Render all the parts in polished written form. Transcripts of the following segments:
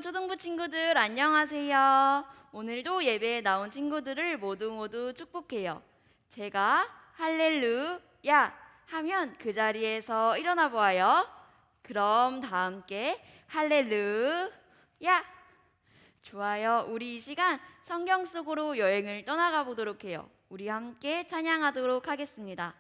초등부 친구들 안녕하세요. 오늘도 예배에 나온 친구들을 모두 축복해요. 제가 할렐루야 하면 그 자리에서 일어나 보아요. 그럼 다 함께 할렐루야. 좋아요. 우리 이 시간 성경 속으로 여행을 떠나가 보도록 해요. 우리 함께 찬양하도록 하겠습니다.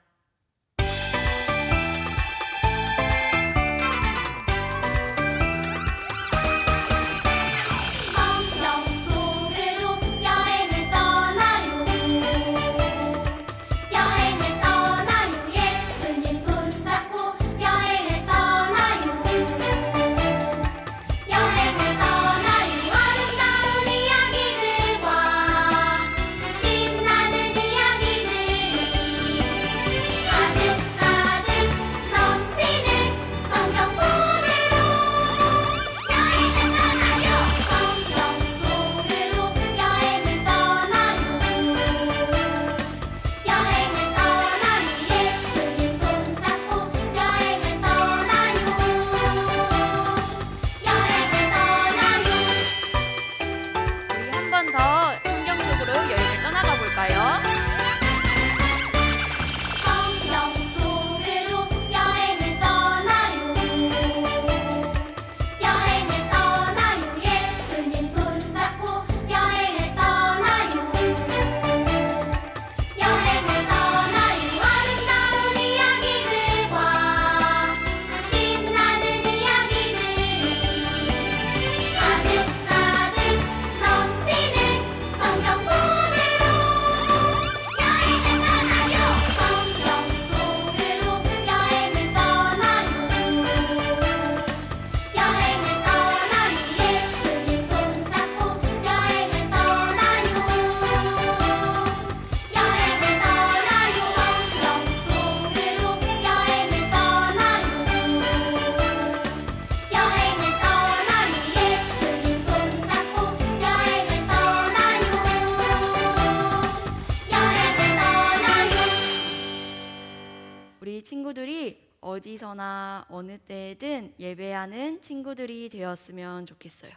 우리 친구들이 어디서나 어느 때든 예배하는 친구들이 되었으면 좋겠어요.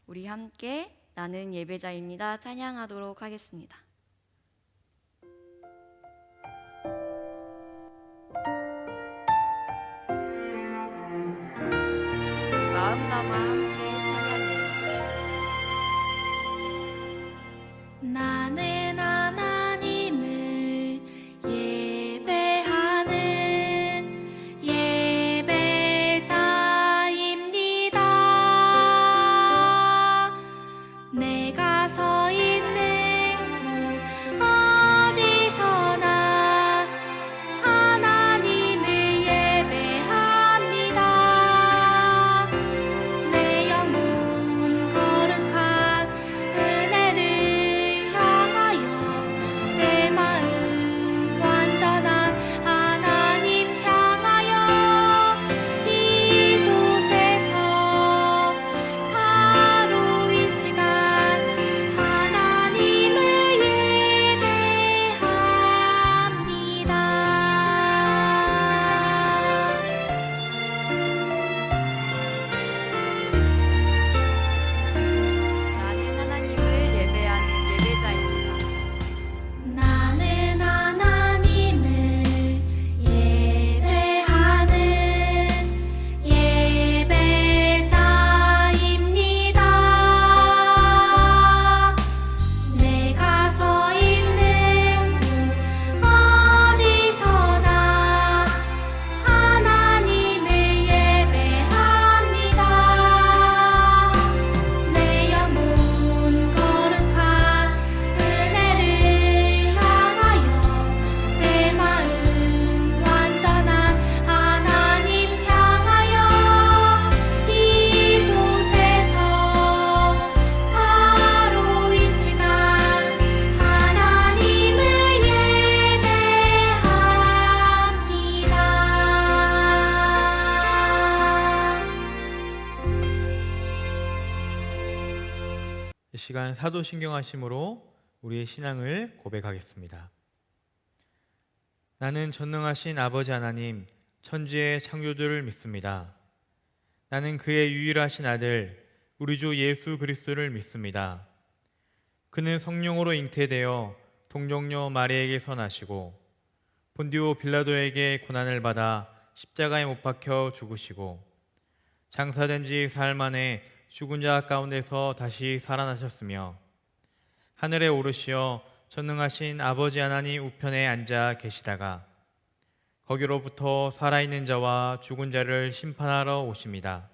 우리 함께 나는 예배자입니다. 찬양하도록 하겠습니다. 우리 마음 담아 함께 찬양해요. 나는 하나님을 내가 서 있는 곳 어디서나 하나님을 예배합니다. 내 영혼 거룩한 은혜를 향하여 내 마음 완전한 하나님 향하여 이곳에서 바로 이 시간 이 시간 사도신경하심으로 우리의 신앙을 고백하겠습니다. 나는 전능하신 아버지 하나님, 천지의 창조주를 믿습니다. 나는 그의 유일하신 아들, 우리 주 예수 그리스도를 믿습니다. 그는 성령으로 잉태되어 동정녀 마리에게서 나시고 본디오 빌라도에게 고난을 받아 십자가에 못 박혀 죽으시고 장사된 지 사흘 만에 죽은 자 가운데서 다시 살아나셨으며 하늘에 오르시어 전능하신 아버지 하나님 우편에 앉아 계시다가 거기로부터 살아있는 자와 죽은 자를 심판하러 오십니다.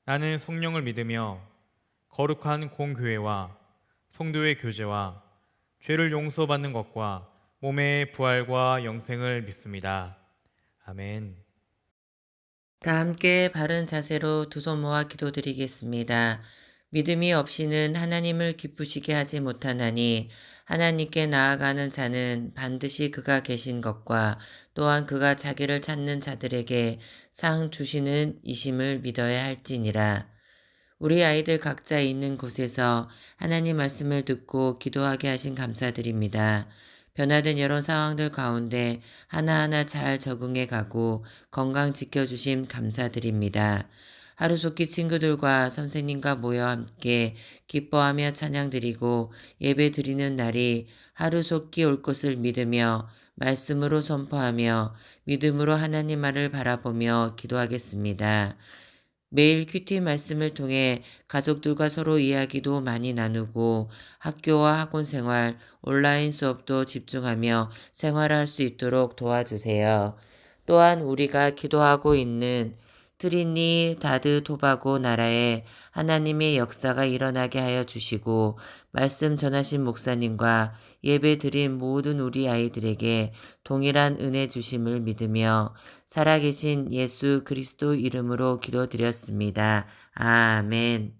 나는 성령을 믿으며 거룩한 공교회와 성도의 교제와 죄를 용서받는 것과 몸의 부활과 영생을 믿습니다. 아멘. 다 함께 바른 자세로 두 손 모아 기도드리겠습니다. 믿음이 없이는 하나님을 기쁘시게 하지 못하나니 하나님께 나아가는 자는 반드시 그가 계신 것과 또한 그가 자기를 찾는 자들에게 상 주시는 이심을 믿어야 할지니라. 우리 아이들 각자 있는 곳에서 하나님 말씀을 듣고 기도하게 하신 감사드립니다. 변화된 여러 상황들 가운데 하나하나 잘 적응해 가고 건강 지켜주심 감사드립니다. 하루속히 친구들과 선생님과 모여 함께 기뻐하며 찬양드리고 예배 드리는 날이 하루속히 올 것을 믿으며 말씀으로 선포하며 믿음으로 하나님 말을 바라보며 기도하겠습니다. 매일 큐티 말씀을 통해 가족들과 서로 이야기도 많이 나누고 학교와 학원 생활, 온라인 수업도 집중하며 생활할 수 있도록 도와주세요. 또한 우리가 기도하고 있는 트리니다드 토바고 나라에 하나님의 역사가 일어나게 하여 주시고 말씀 전하신 목사님과 예배 드린 모든 우리 아이들에게 동일한 은혜 주심을 믿으며 살아계신 예수 그리스도 이름으로 기도드렸습니다. 아멘.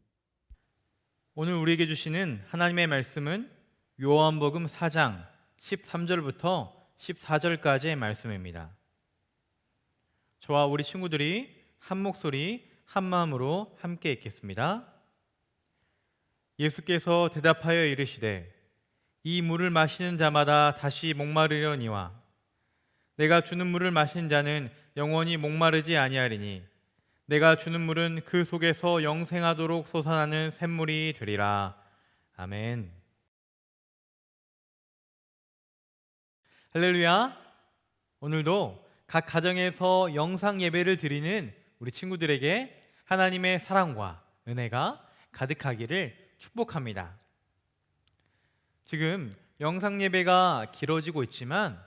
오늘 우리에게 주시는 하나님의 말씀은 요한복음 4장 13절부터 14절까지의 말씀입니다. 저와 우리 친구들이 한 목소리 한 마음으로 함께 읽겠습니다. 예수께서 대답하여 이르시되 이 물을 마시는 자마다 다시 목마르려니와 내가 주는 물을 마신 자는 영원히 목마르지 아니하리니 내가 주는 물은 그 속에서 영생하도록 솟아나는 샘물이 되리라. 아멘. 할렐루야. 오늘도 각 가정에서 영상 예배를 드리는 우리 친구들에게 하나님의 사랑과 은혜가 가득하기를 축복합니다. 지금 영상 예배가 길어지고 있지만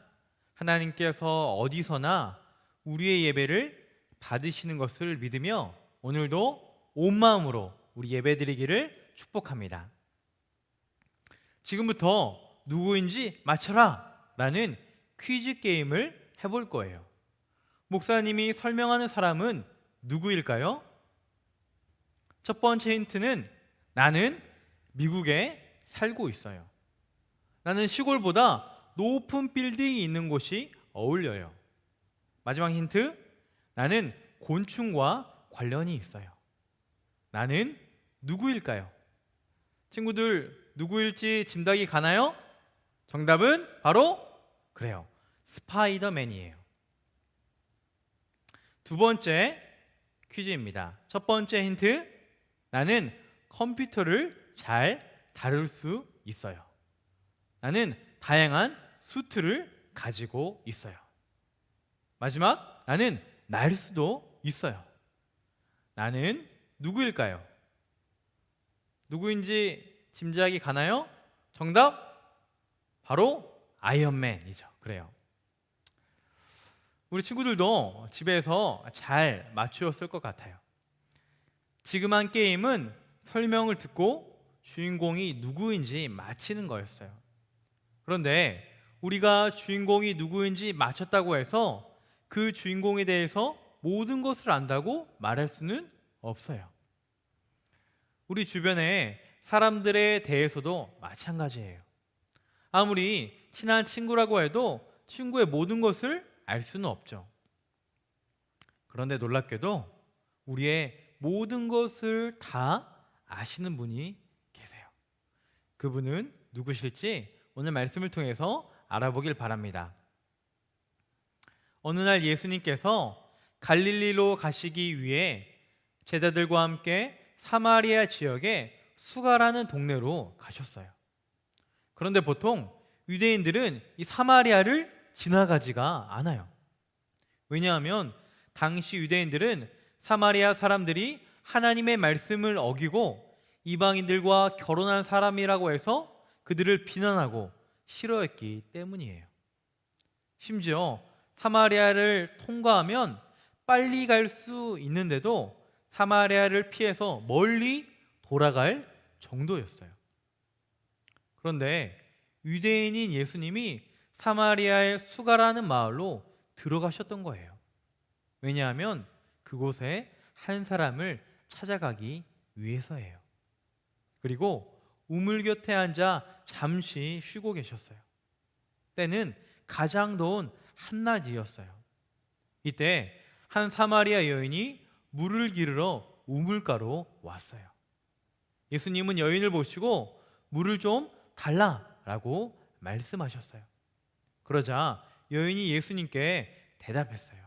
하나님께서 어디서나 우리의 예배를 받으시는 것을 믿으며 오늘도 온 마음으로 우리 예배 드리기를 축복합니다. 지금부터 누구인지 맞춰라 라는 퀴즈 게임을 해볼 거예요. 목사님이 설명하는 사람은 누구일까요? 첫 번째 힌트는 나는 미국에 살고 있어요. 나는 시골보다 높은 빌딩이 있는 곳이 어울려요. 마지막 힌트, 나는 곤충과 관련이 있어요. 나는 누구일까요? 친구들 누구일지 짐작이 가나요? 정답은 바로 그래요. 스파이더맨이에요. 두 번째 퀴즈입니다. 첫 번째 힌트, 나는 컴퓨터를 잘 다룰 수 있어요. 나는 다양한 수트를 가지고 있어요. 마지막, 나는 날 수도 있어요. 나는 누구일까요? 누구인지 짐작이 가나요? 정답 바로 아이언맨이죠. 그래요. 우리 친구들도 집에서 잘 맞추었을 것 같아요. 지금 한 게임은 설명을 듣고 주인공이 누구인지 맞히는 거였어요. 그런데 우리가 주인공이 누구인지 맞췄다고 해서 그 주인공에 대해서 모든 것을 안다고 말할 수는 없어요. 우리 주변의 사람들에 대해서도 마찬가지예요. 아무리 친한 친구라고 해도 친구의 모든 것을 알 수는 없죠. 그런데 놀랍게도 우리의 모든 것을 다 아시는 분이 계세요. 그분은 누구실지 오늘 말씀을 통해서 알아보길 바랍니다. 어느 날 예수님께서 갈릴리로 가시기 위해 제자들과 함께 사마리아 지역의 수가라는 동네로 가셨어요. 그런데 보통 유대인들은 이 사마리아를 지나가지가 않아요. 왜냐하면 당시 유대인들은 사마리아 사람들이 하나님의 말씀을 어기고 이방인들과 결혼한 사람이라고 해서 그들을 비난하고 싫어했기 때문이에요. 심지어 사마리아를 통과하면 빨리 갈 수 있는데도 사마리아를 피해서 멀리 돌아갈 정도였어요. 그런데 유대인인 예수님이 사마리아의 수가라는 마을로 들어가셨던 거예요. 왜냐하면 그곳에 한 사람을 찾아가기 위해서예요. 그리고 우물 곁에 앉아 잠시 쉬고 계셨어요. 때는 가장 더운 한낮이었어요. 이때 한 사마리아 여인이 물을 기르러 우물가로 왔어요. 예수님은 여인을 보시고 물을 좀 달라라고 말씀하셨어요. 그러자 여인이 예수님께 대답했어요.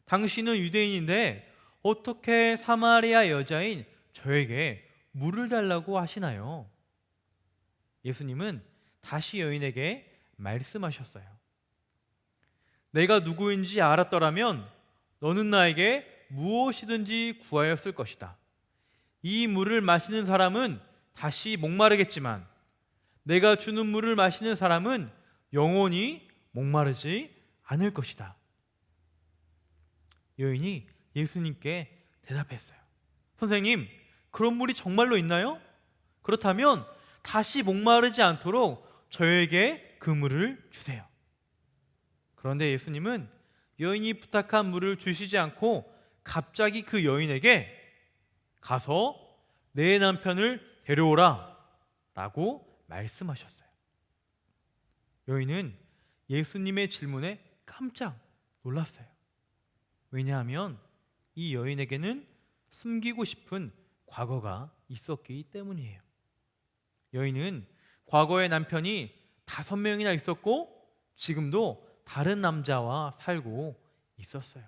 당신은 유대인인데 어떻게 사마리아 여자인 저에게 물을 달라고 하시나요? 예수님은 다시 여인에게 말씀하셨어요. 내가 누구인지 알았더라면 너는 나에게 무엇이든지 구하였을 것이다. 이 물을 마시는 사람은 다시 목마르겠지만 내가 주는 물을 마시는 사람은 영원히 목마르지 않을 것이다. 여인이 예수님께 대답했어요. 선생님, 그런 물이 정말로 있나요? 그렇다면 다시 목마르지 않도록 저에게 그 물을 주세요. 그런데 예수님은 여인이 부탁한 물을 주시지 않고 갑자기 그 여인에게 가서 내 남편을 데려오라 라고 말씀하셨어요. 여인은 예수님의 질문에 깜짝 놀랐어요. 왜냐하면 이 여인에게는 숨기고 싶은 과거가 있었기 때문이에요. 여인은 과거에 남편이 5명이나 있었고 지금도 다른 남자와 살고 있었어요.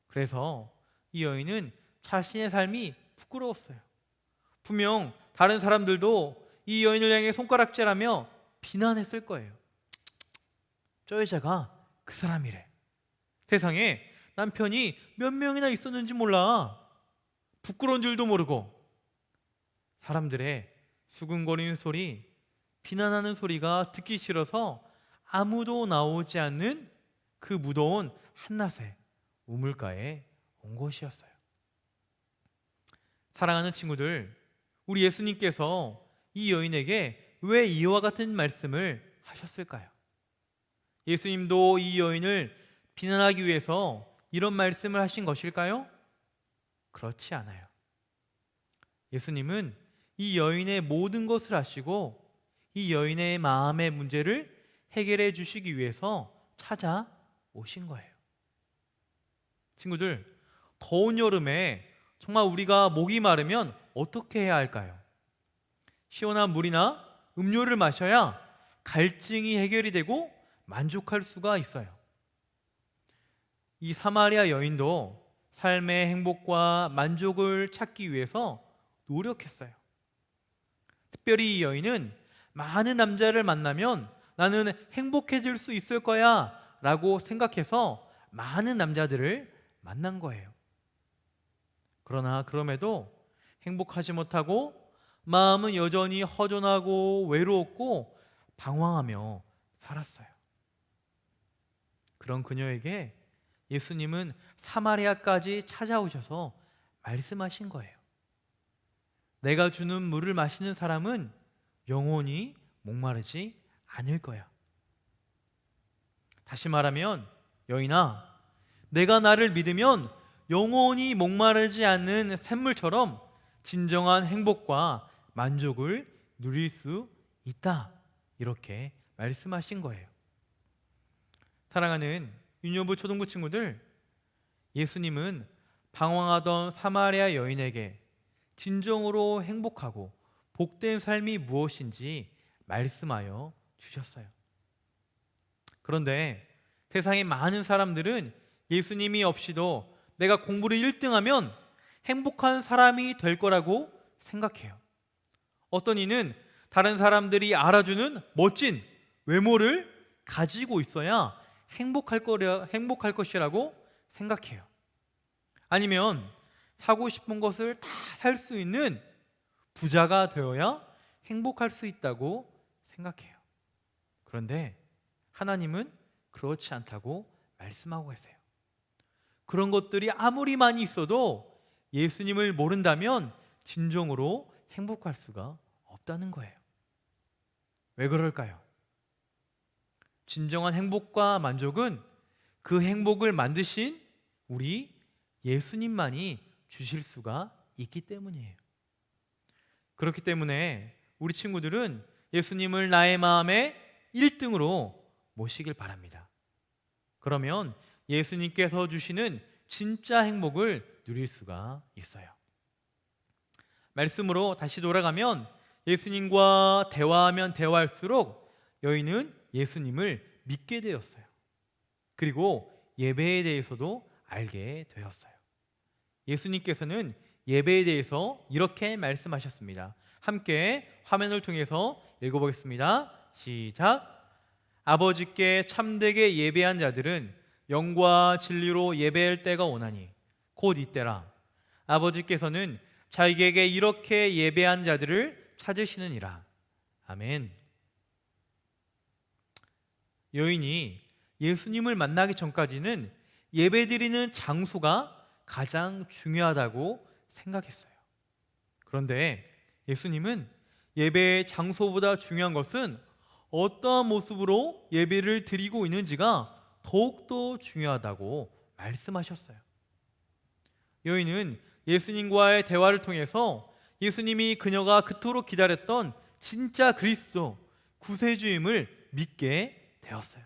그래서 이 여인은 자신의 삶이 부끄러웠어요. 분명 다른 사람들도 이 여인을 향해 손가락질하며 비난했을 거예요. 저 여자가 그 사람이래. 세상에 남편이 몇 명이나 있었는지 몰라. 부끄러운 줄도 모르고. 사람들의 수근거리는 소리, 비난하는 소리가 듣기 싫어서 아무도 나오지 않는 그 무더운 한낮에 우물가에 온 것이었어요. 사랑하는 친구들, 우리 예수님께서 이 여인에게 왜 이와 같은 말씀을 하셨을까요? 예수님도 이 여인을 비난하기 위해서 이런 말씀을 하신 것일까요? 그렇지 않아요. 예수님은 이 여인의 모든 것을 아시고 이 여인의 마음의 문제를 해결해 주시기 위해서 찾아오신 거예요. 친구들, 더운 여름에 정말 우리가 목이 마르면 어떻게 해야 할까요? 시원한 물이나 음료를 마셔야 갈증이 해결이 되고 만족할 수가 있어요. 이 사마리아 여인도 삶의 행복과 만족을 찾기 위해서 노력했어요. 특별히 이 여인은 많은 남자를 만나면 나는 행복해질 수 있을 거야 라고 생각해서 많은 남자들을 만난 거예요. 그러나 그럼에도 행복하지 못하고 마음은 여전히 허전하고 외로웠고 방황하며 살았어요. 그런 그녀에게 예수님은 사마리아까지 찾아오셔서 말씀하신 거예요. 내가 주는 물을 마시는 사람은 영원히 목마르지 않을 거야. 다시 말하면 여인아, 내가 나를 믿으면 영원히 목마르지 않는 샘물처럼 진정한 행복과 만족을 누릴 수 있다. 이렇게 말씀하신 거예요. 사랑하는 유년부 초등부 친구들, 예수님은 방황하던 사마리아 여인에게 진정으로 행복하고 복된 삶이 무엇인지 말씀하여 주셨어요. 그런데 세상의 많은 사람들은 예수님이 없이도 내가 공부를 1등하면 행복한 사람이 될 거라고 생각해요. 어떤 이는 다른 사람들이 알아주는 멋진 외모를 가지고 있어야 행복할 것이라고 생각해요. 아니면 사고 싶은 것을 다 살 수 있는 부자가 되어야 행복할 수 있다고 생각해요. 그런데 하나님은 그렇지 않다고 말씀하고 계세요. 그런 것들이 아무리 많이 있어도 예수님을 모른다면 진정으로 행복할 수가 없다는 거예요. 왜 그럴까요? 진정한 행복과 만족은 그 행복을 만드신 우리 예수님만이 주실 수가 있기 때문이에요. 그렇기 때문에 우리 친구들은 예수님을 나의 마음의 1등으로 모시길 바랍니다. 그러면 예수님께서 주시는 진짜 행복을 누릴 수가 있어요. 말씀으로 다시 돌아가면 예수님과 대화하면 대화할수록 여인은 예수님을 믿게 되었어요. 그리고 예배에 대해서도 알게 되었어요. 예수님께서는 예배에 대해서 이렇게 말씀하셨습니다. 함께 화면을 통해서 읽어보겠습니다. 시작. 아버지께 참되게 예배한 자들은 영과 진리로 예배할 때가 오나니 곧 이때라. 아버지께서는 자기에게 이렇게 예배한 자들을 찾으시느니라. 아멘. 여인이 예수님을 만나기 전까지는 예배드리는 장소가 가장 중요하다고 생각했어요. 그런데 예수님은 예배의 장소보다 중요한 것은 어떠한 모습으로 예배를 드리고 있는지가 더욱더 중요하다고 말씀하셨어요. 여인은 예수님과의 대화를 통해서 예수님이 그녀가 그토록 기다렸던 진짜 그리스도 구세주임을 믿게 되었어요.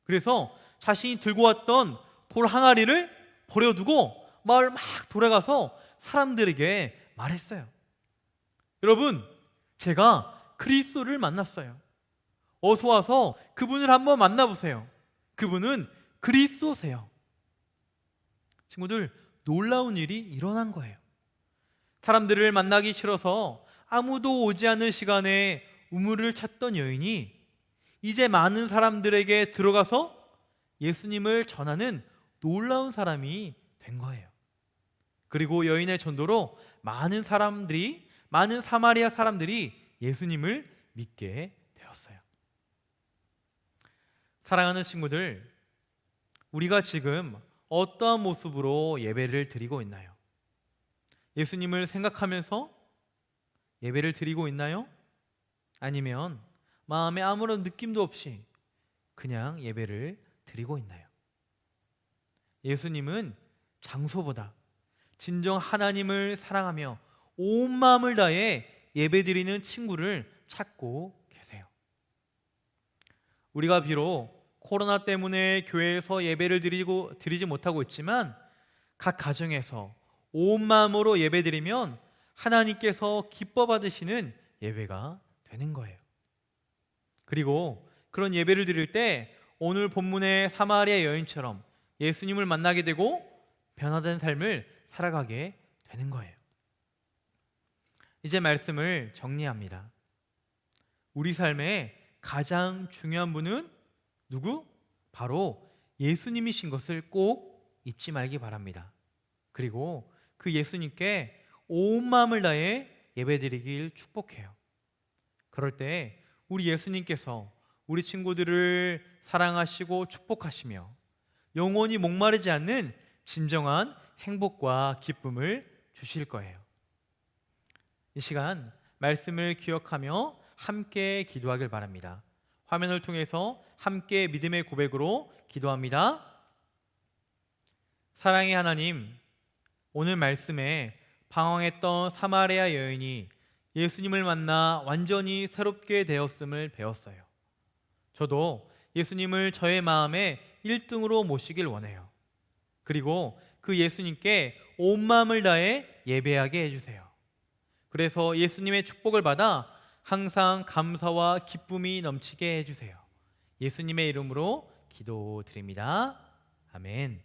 그래서 자신이 들고 왔던 돌 항아리를 버려두고 마을 막 돌아가서 사람들에게 말했어요. 여러분, 제가 그리스도를 만났어요. 어서 와서 그분을 한번 만나보세요. 그분은 그리스도세요. 친구들, 놀라운 일이 일어난 거예요. 사람들을 만나기 싫어서 아무도 오지 않는 시간에 우물을 찾던 여인이 이제 많은 사람들에게 들어가서 예수님을 전하는 놀라운 사람이 된 거예요. 그리고 여인의 전도로 많은 사마리아 사람들이 예수님을 믿게 되었어요. 사랑하는 친구들, 우리가 지금 어떠한 모습으로 예배를 드리고 있나요? 예수님을 생각하면서 예배를 드리고 있나요? 아니면 마음에 아무런 느낌도 없이 그냥 예배를 드리고 있나요? 예수님은 장소보다 진정 하나님을 사랑하며 온 마음을 다해 예배드리는 친구를 찾고 계세요. 우리가 비록 코로나 때문에 교회에서 예배를 드리지 못하고 있지만 각 가정에서 온 마음으로 예배드리면 하나님께서 기뻐 받으시는 예배가 되는 거예요. 그리고 그런 예배를 드릴 때 오늘 본문의 사마리아 여인처럼 예수님을 만나게 되고 변화된 삶을 살아가게 되는 거예요. 이제 말씀을 정리합니다. 우리 삶의 가장 중요한 분은 누구? 바로 예수님이신 것을 꼭 잊지 말기 바랍니다. 그리고 그 예수님께 온 마음을 다해 예배드리길 축복해요. 그럴 때 우리 예수님께서 우리 친구들을 사랑하시고 축복하시며 영원히 목마르지 않는 진정한 행복과 기쁨을 주실 거예요. 이 시간 말씀을 기억하며 함께 기도하길 바랍니다. 화면을 통해서 함께 믿음의 고백으로 기도합니다. 사랑의 하나님, 오늘 말씀에 방황했던 사마리아 여인이 예수님을 만나 완전히 새롭게 되었음을 배웠어요. 저도 예수님을 저의 마음의 1등으로 모시길 원해요. 그리고 그 예수님께 온 마음을 다해 예배하게 해주세요. 그래서 예수님의 축복을 받아 항상 감사와 기쁨이 넘치게 해주세요. 예수님의 이름으로 기도드립니다. 아멘.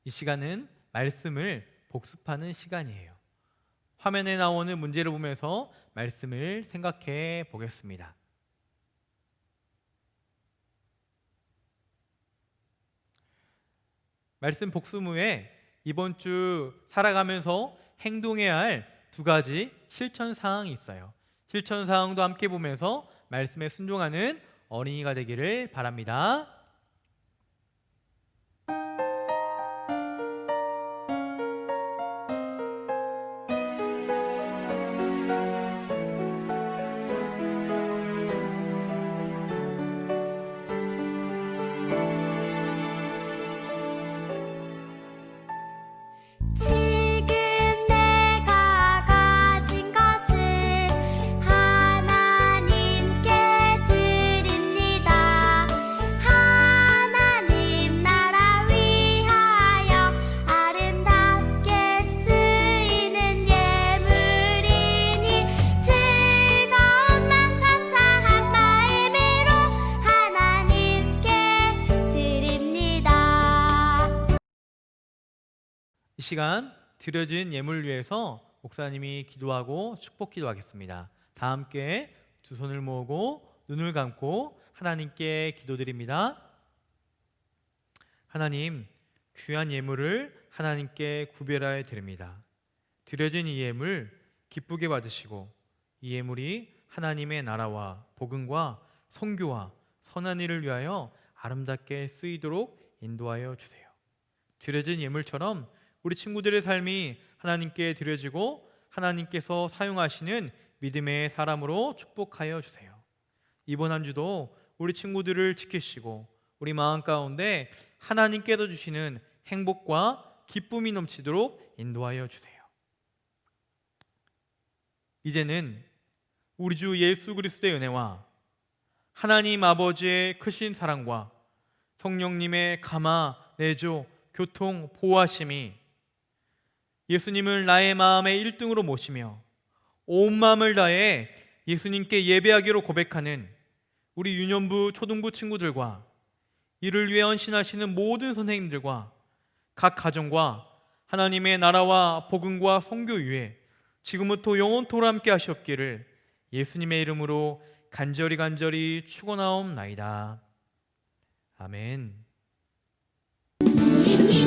이 시간은 말씀을 복습하는 시간이에요. 화면에 나오는 문제를 보면서 말씀을 생각해 보겠습니다. 말씀 복습 후에 이번 주 살아가면서 행동해야 할 두 가지 실천 사항이 있어요. 실천 사항도 함께 보면서 말씀에 순종하는 어린이가 되기를 바랍니다. 지금 내가 가진 것을 하나님께 드립니다. 하나님 나라 위하여 아름답게 쓰이는 예물이니 즐거운 맘 감사한 마음으로 하나님께 드립니다. 이 시간 드려진 예물 위해서 목사님이 기도하고 축복 기도하겠습니다. 다 함께 두 손을 모으고 눈을 감고 하나님께 기도드립니다. 하나님, 귀한 예물을 하나님께 구별하여 드립니다. 드려진 이 예물 기쁘게 받으시고 이 예물이 하나님의 나라와 복음과 선교와 선한 일을 위하여 아름답게 쓰이도록 인도하여 주세요. 드려진 예물처럼 우리 친구들의 삶이 하나님께 드려지고 하나님께서 사용하시는 믿음의 사람으로 축복하여 주세요. 이번 한 주도 우리 친구들을 지키시고 우리 마음 가운데 하나님께서 주시는 행복과 기쁨이 넘치도록 인도하여 주세요. 이제는 우리 주 예수 그리스도의 은혜와 하나님 아버지의 크신 사랑과 성령님의 감화, 내조, 교통, 보호하심이 예수님을 나의 마음의 1등으로 모시며 온 마음을 다해 예수님께 예배하기로 고백하는 우리 유년부, 초등부 친구들과 이를 위해 헌신하시는 모든 선생님들과 각 가정과 하나님의 나라와 복음과 선교 위에 지금부터 영원토록 함께 하시옵기를 예수님의 이름으로 간절히 축원하옵나이다. 아멘. 우리